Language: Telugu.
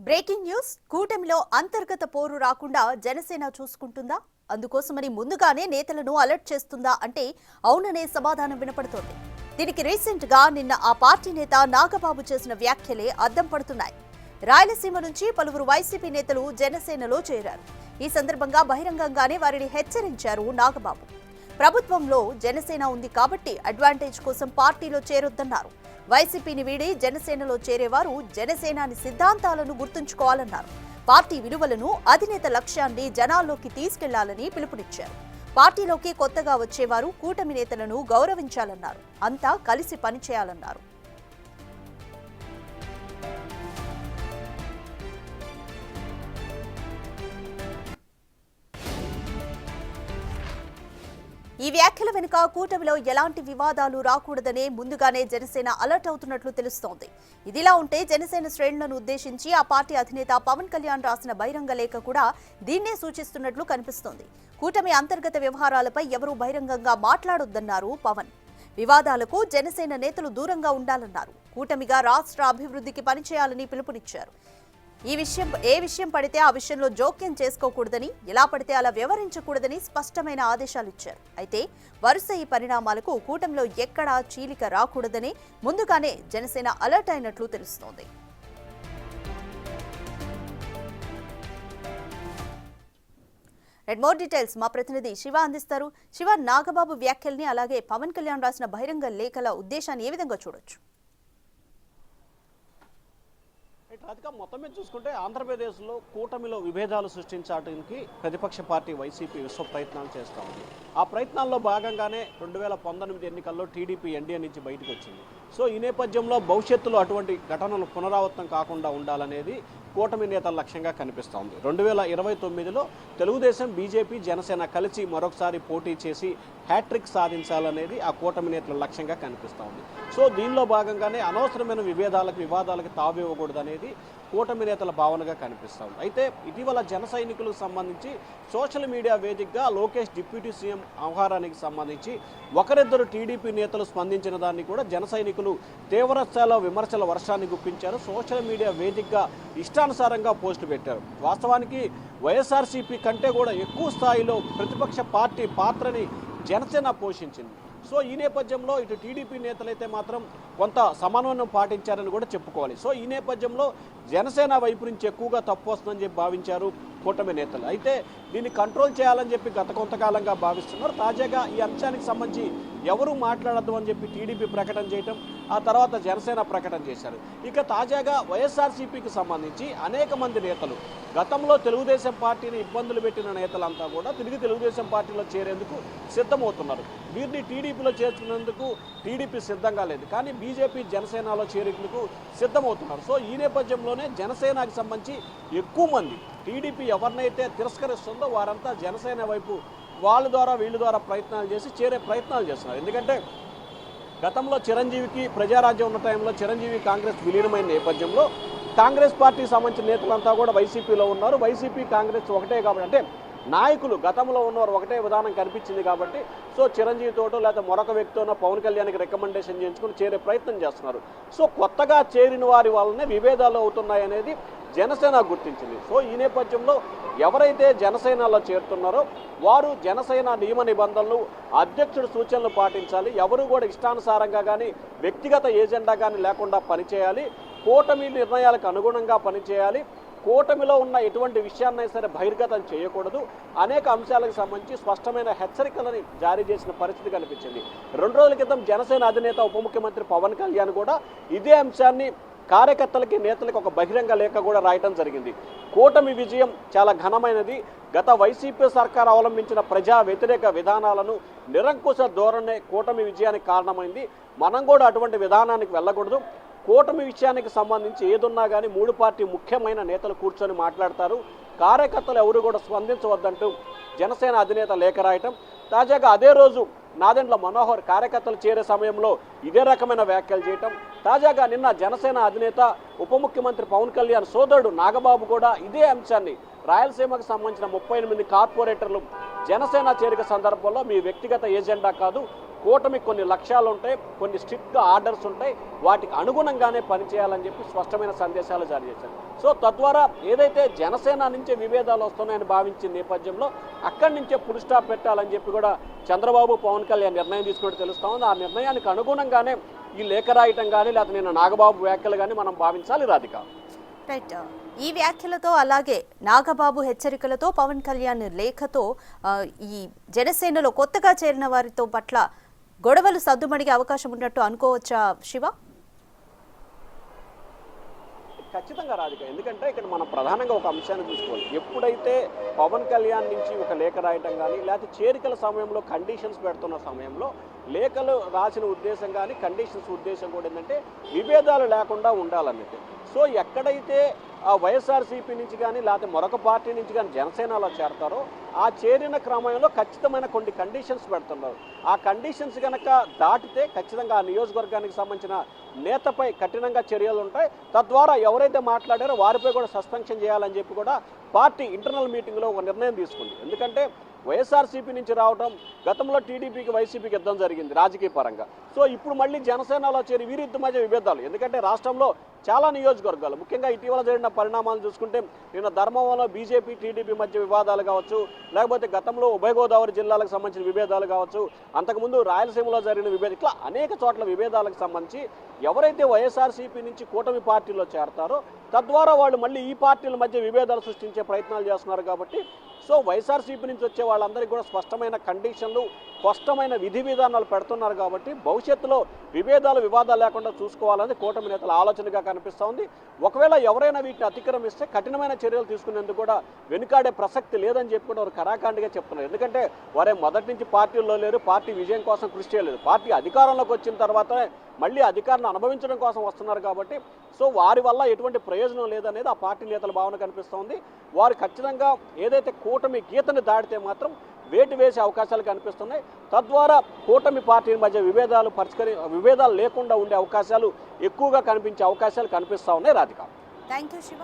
బ్రేకింగ్ న్యూస్ కూటమిలో అంతర్గత పోరు రాకుండా జనసేన చూసుకుంటుందా? అందుకోసమని ముందుగానే నేతలను అలర్ట్ చేస్తుందా అంటే అవుననే సమాధానం వినపడుతోంది. దీనికి రీసెంట్ గా నిన్న ఆ పార్టీ నేత నాగబాబు చేసిన వ్యాఖ్యలే అద్దం పడుతున్నాయి. రాయలసీమ నుంచి పలువురు వైసీపీ నేతలు జనసేనలో చేరారు. ఈ సందర్భంగా బహిరంగంగానే వారిని హెచ్చరించారు నాగబాబు. ప్రభుత్వంలో జనసేన ఉంది కాబట్టి అడ్వాంటేజ్ కోసం పార్టీలో చేరొద్దన్నారు. వైసీపీని వీడి జనసేనలో చేరేవారు జనసేనాని సిద్ధాంతాలను గుర్తుంచుకోవాలన్నారు. పార్టీ విలువలను, అధినేత లక్ష్యాన్ని జనాల్లోకి తీసుకెళ్లాలని పిలుపునిచ్చారు. పార్టీలోకి కొత్తగా వచ్చేవారు కూటమి నేతలను గౌరవించాలన్నారు. అంతా కలిసి పనిచేయాలన్నారు. ఈ వ్యాఖ్యల వెనుక కూటమిలో ఎలాంటి వివాదాలు రాకూడదనే ముందుగానే జనసేన అలర్ట్ అవుతున్నట్లు తెలుస్తోంది. ఇదిలా ఉంటే జనసేన శ్రేణులను ఉద్దేశించి ఆ పార్టీ అధినేత పవన్ కళ్యాణ్ రాసిన బహిరంగ లేఖ కూడా దీన్నే సూచిస్తున్నట్లు కనిపిస్తోంది. కూటమి అంతర్గత వ్యవహారాలపై ఎవరూ బహిరంగంగా మాట్లాడొద్దన్నారు పవన్. వివాదాలకు జనసేన నేతలు దూరంగా ఉండాలన్నారు. కూటమిగా రాష్ట్ర అభివృద్ధికి పనిచేయాలని పిలుపునిచ్చారు. ఏ విషయం పడితే ఆ విషయంలో జోక్యం చేసుకోకూడదని, ఎలా పడితే అలా వ్యవహరించకూడదని స్పష్టమైన ఆదేశాలు ఇచ్చారు. అయితే వరుస ఈ పరిణామాలకు కూటమిలో ఎక్కడా చీలిక రాకూడదని ముందుగానే జనసేన అలర్ట్ అయినట్లు తెలుస్తోంది. మోర్ డీటెయిల్స్ మా ప్రతినిధి శివ అందిస్తారు. శివ, నాగబాబు వ్యాఖ్యల్ని అలాగే పవన్ కళ్యాణ్ రాసిన బహిరంగ లేఖల ఉద్దేశాన్ని ఏ విధంగా చూడొచ్చు? రాధిక, మొత్తం మీద చూసుకుంటే ఆంధ్రప్రదేశ్లో కూటమిలో విభేదాలు సృష్టించడానికి ప్రతిపక్ష పార్టీ వైసీపీ విశ్వ ప్రయత్నాలు చేస్తూ ఉంది. ఆ ప్రయత్నాల్లో భాగంగానే 2019 ఎన్నికల్లో టీడీపీ ఎన్డీఏ నుంచి బయటకు వచ్చింది. సో ఈ నేపథ్యంలో భవిష్యత్తులో అటువంటి ఘటనలు పునరావృతం కాకుండా ఉండాలనేది కూటమి నేతల లక్ష్యంగా కనిపిస్తోంది. 2029లో తెలుగుదేశం, బీజేపీ, జనసేన కలిసి మరొకసారి పోటీ చేసి హ్యాట్రిక్ సాధించాలనేది ఆ కూటమి నేతల లక్ష్యంగా కనిపిస్తోంది. సో దీనిలో భాగంగానే అనవసరమైన వివాదాలకు తావివ్వకూడదనేది కూటమి నేతల భావనగా కనిపిస్తోంది. అయితే ఇటీవల జన సైనికులకు సంబంధించి సోషల్ మీడియా వేదికగా లోకేష్ డిప్యూటీ సీఎం వ్యవహారానికి సంబంధించి ఒకరిద్దరు టీడీపీ నేతలు స్పందించిన దాన్ని కూడా జన సైనికులు తీవ్రస్థాయిలో విమర్శల వర్షాన్ని గుప్పించారు. సోషల్ మీడియా వేదికగా ఇష్టానుసారంగా పోస్టు పెట్టారు. వాస్తవానికి వైఎస్ఆర్సీపీ కంటే కూడా ఎక్కువ స్థాయిలో ప్రతిపక్ష పార్టీ పాత్రని జనసేన పోషించింది. సో ఈ నేపథ్యంలో ఇటు టీడీపీ నేతలైతే మాత్రం కొంత సమన్వయం పాటించారని కూడా చెప్పుకోవాలి. సో ఈ నేపథ్యంలో జనసేన వైపు నుంచి ఎక్కువగా తప్పు వస్తుందని చెప్పి భావించారు కూటమి నేతలు. అయితే దీన్ని కంట్రోల్ చేయాలని చెప్పి గత కొంతకాలంగా భావిస్తున్నారు. తాజాగా ఈ అంశానికి సంబంధించి ఎవరూ మాట్లాడద్దు అని చెప్పి టీడీపీ ప్రకటన చేయటం, ఆ తర్వాత జనసేన ప్రకటన చేశారు. ఇక తాజాగా వైఎస్ఆర్సీపీకి సంబంధించి అనేక మంది నేతలు, గతంలో తెలుగుదేశం పార్టీని ఇబ్బందులు పెట్టిన నేతలంతా కూడా తిరిగి తెలుగుదేశం పార్టీలో చేరేందుకు సిద్ధమవుతున్నారు. వీరిని టీడీపీలో చేర్చుకునేందుకు టీడీపీ సిద్ధంగా లేదు, కానీ బీజేపీ జనసేనలో చేరేందుకు సిద్ధమవుతున్నారు. సో ఈ నేపథ్యంలోనే జనసేనకి సంబంధించి ఎక్కువ మంది టీడీపీ ఎవరినైతే తిరస్కరిస్తుందో వారంతా జనసేన వైపు వీళ్ళ ద్వారా ప్రయత్నాలు చేసి చేరే ప్రయత్నాలు చేస్తున్నారు. ఎందుకంటే గతంలో చిరంజీవికి ప్రజారాజ్యం ఉన్న టైంలో చిరంజీవి కాంగ్రెస్ విలీనమైన నేపథ్యంలో కాంగ్రెస్ పార్టీకి సంబంధించిన నేతలంతా కూడా వైసీపీలో ఉన్నారు. వైసీపీ కాంగ్రెస్ ఒకటే కాబట్టి, అంటే నాయకులు గతంలో ఉన్నవారు ఒకటే విధానం కనిపించింది కాబట్టి సో చిరంజీవితోటో లేదా మరొక వ్యక్తితోనో పవన్ కళ్యాణ్కి రికమెండేషన్ చేయించుకుని చేరే ప్రయత్నం చేస్తున్నారు. సో కొత్తగా చేరిన వారి వల్లనే విభేదాలు అవుతున్నాయనేది జనసేన గుర్తించింది. సో ఈ నేపథ్యంలో ఎవరైతే జనసేనలో చేరుతున్నారో వారు జనసేన నియమ నిబంధనలు, అధ్యక్షుడి సూచనలు పాటించాలి. ఎవరు కూడా ఇష్టానుసారంగా కానీ వ్యక్తిగత ఏజెండా కానీ లేకుండా పనిచేయాలి. కూటమి నిర్ణయాలకు అనుగుణంగా పనిచేయాలి. కూటమిలో ఉన్న ఎటువంటి విషయాన్నైనా సరే బహిర్గతం చేయకూడదు. అనేక అంశాలకు సంబంధించి స్పష్టమైన హెచ్చరికలను జారీ చేసిన పరిస్థితి కనిపించింది. 2 రోజుల క్రితం జనసేన అధినేత ఉప ముఖ్యమంత్రి పవన్ కళ్యాణ్ కూడా ఇదే అంశాన్ని కార్యకర్తలకి, నేతలకు ఒక బహిరంగ లేఖ కూడా రాయటం జరిగింది. కూటమి విజయం చాలా ఘనమైనది. గత వైసీపీ సర్కార్ అవలంబించిన ప్రజా వ్యతిరేక విధానాలను నిరంకుశ ధోరణే కూటమి విజయానికి కారణమైంది. మనం కూడా అటువంటి విధానానికి వెళ్ళకూడదు. కూటమి విషయానికి సంబంధించి ఏదున్నా కానీ 3 పార్టీ ముఖ్యమైన నేతలు కూర్చొని మాట్లాడతారు. కార్యకర్తలు ఎవరు కూడా స్పందించవద్దంటూ జనసేన అధినేత లేఖ రాయటం. తాజాగా అదే రోజు నాదెండ్ల మనోహర్ కార్యకర్తలు చేరే సమయంలో ఇదే రకమైన వ్యాఖ్యలు చేయటం. తాజాగా నిన్న జనసేన అధినేత ఉప ముఖ్యమంత్రి పవన్ కళ్యాణ్ సోదరుడు నాగబాబు కూడా ఇదే అంశాన్ని రాయలసీమకు సంబంధించిన 38 కార్పొరేటర్లు జనసేన చేరిక సందర్భంలో మీ వ్యక్తిగత ఏజెండా కాదు, కూటమికి కొన్ని లక్ష్యాలు ఉంటాయి, కొన్ని స్ట్రిక్ట్ ఆర్డర్స్ ఉంటాయి, వాటికి అనుగుణంగానే పనిచేయాలని చెప్పి స్పష్టమైన సందేశాలు జారీ చేశారు. సో తద్వారా ఏదైతే జనసేన నుంచే విభేదాలు వస్తున్నాయని భావించిన నేపథ్యంలో అక్కడి నుంచే ఫుల్ స్టాప్ పెట్టాలని చెప్పి కూడా చంద్రబాబు పవన్ కళ్యాణ్ నిర్ణయం తీసుకుంటే తెలుస్తా ఉంది. ఆ నిర్ణయానికి అనుగుణంగానే ఈ లేఖ రాయటం కానీ లేకపోతే నిన్న నాగబాబు వ్యాఖ్యలు కానీ మనం భావించాలి రాధిక. రైట్. ఈ వ్యాఖ్యలతో అలాగే నాగబాబు హెచ్చరికలతో పవన్ కళ్యాణ్ లేఖతో ఈ జనసేనలో కొత్తగా చేరిన వారితో పట్ల గొడవలు సద్దుమడిగే అవకాశం ఉన్నట్టు అనుకోవచ్చా శివ? ఖచ్చితంగా రాధిక, ఎందుకంటే ఇక్కడ మనం ప్రధానంగా ఒక అంశాన్ని చూసుకోవాలి. ఎప్పుడైతే పవన్ కళ్యాణ్ నుంచి ఒక లేఖ రాయటం కానీ లేకపోతే చేరికల సమయంలో కండిషన్స్ పెడుతున్న సమయంలో లేఖలు రాసిన ఉద్దేశం కానీ కండిషన్స్ ఉద్దేశం కూడా ఏంటంటే విభేదాలు లేకుండా ఉండాలన్నట్టు. సో ఎక్కడైతే ఆ వైఎస్ఆర్సీపీ నుంచి కానీ లేకపోతే మరొక పార్టీ నుంచి కానీ జనసేనలో చేరతారో ఆ చేరిన క్రమంలో ఖచ్చితమైన కొన్ని కండిషన్స్ పెడుతున్నారు. ఆ కండిషన్స్ కనుక దాటితే ఖచ్చితంగా ఆ నియోజకవర్గానికి సంబంధించిన నేతపై కఠినంగా చర్యలు ఉంటాయి. తద్వారా ఎవరైతే మాట్లాడారో వారిపై కూడా సస్పెన్షన్ చేయాలని చెప్పి కూడా పార్టీ ఇంటర్నల్ మీటింగ్లో ఒక నిర్ణయం తీసుకుంది. ఎందుకంటే వైఎస్ఆర్సీపీ నుంచి రావడం గతంలో టీడీపీకి వైసీపీకి యుద్ధం జరిగింది రాజకీయ పరంగా. సో ఇప్పుడు మళ్ళీ జనసేనలో చేరి వీరిద్దరి మధ్య విభేదాలు. ఎందుకంటే రాష్ట్రంలో చాలా నియోజకవర్గాలు ముఖ్యంగా ఇటీవల జరిగిన పరిణామాలు చూసుకుంటే నిన్న ధర్మవరంలో బీజేపీ టీడీపీ మధ్య వివాదాలు కావచ్చు, లేకపోతే గతంలో ఉభయ గోదావరి జిల్లాలకు సంబంధించిన విభేదాలు కావచ్చు, అంతకుముందు రాయలసీమలో జరిగిన విభేదాలు, ఇట్లా అనేక చోట్ల విభేదాలకు సంబంధించి ఎవరైతే వైఎస్ఆర్సీపీ నుంచి కూటమి పార్టీలో చేరతారో తద్వారా వాళ్ళు మళ్ళీ ఈ పార్టీల మధ్య విభేదాలు సృష్టించే ప్రయత్నాలు చేస్తున్నారు. కాబట్టి సో వైఎస్ఆర్సీపీ నుంచి వచ్చే వాళ్ళందరికీ కూడా స్పష్టమైన కండిషన్లు, స్పష్టమైన విధి విధానాలు పెడుతున్నారు. కాబట్టి భవిష్యత్తులో వివాదాలు లేకుండా చూసుకోవాలని కూటమి నేతల ఆలోచనగా కనిపిస్తూ ఉంది. ఒకవేళ ఎవరైనా వీటిని అతిక్రమిస్తే కఠినమైన చర్యలు తీసుకునేందుకు కూడా వెనుకాడే ప్రసక్తి లేదని చెప్పి కూడా వారు కరాఖండిగా చెప్తున్నారు. ఎందుకంటే వారే మొదటి నుంచి పార్టీల్లో లేరు, పార్టీ విజయం కోసం కృషి చేయలేదు. పార్టీ అధికారంలోకి వచ్చిన తర్వాత మళ్ళీ అధికారాన్ని అనుభవించడం కోసం వస్తున్నారు. కాబట్టి సో వారి వల్ల ఎటువంటి ప్రయోజనం లేదనేది ఆ పార్టీ నేతల భావన కనిపిస్తోంది. వారు ఖచ్చితంగా ఏదైతే కూటమి గీతని దాటితే మాత్రం వేటు వేసే అవకాశాలు కనిపిస్తున్నాయి. తద్వారా కూటమి పార్టీల మధ్య విభేదాలు లేకుండా ఉండే అవకాశాలు ఎక్కువగా కనిపించే అవకాశాలు కనిపిస్తూ ఉన్నాయి రాధిక. Thank you Shiva.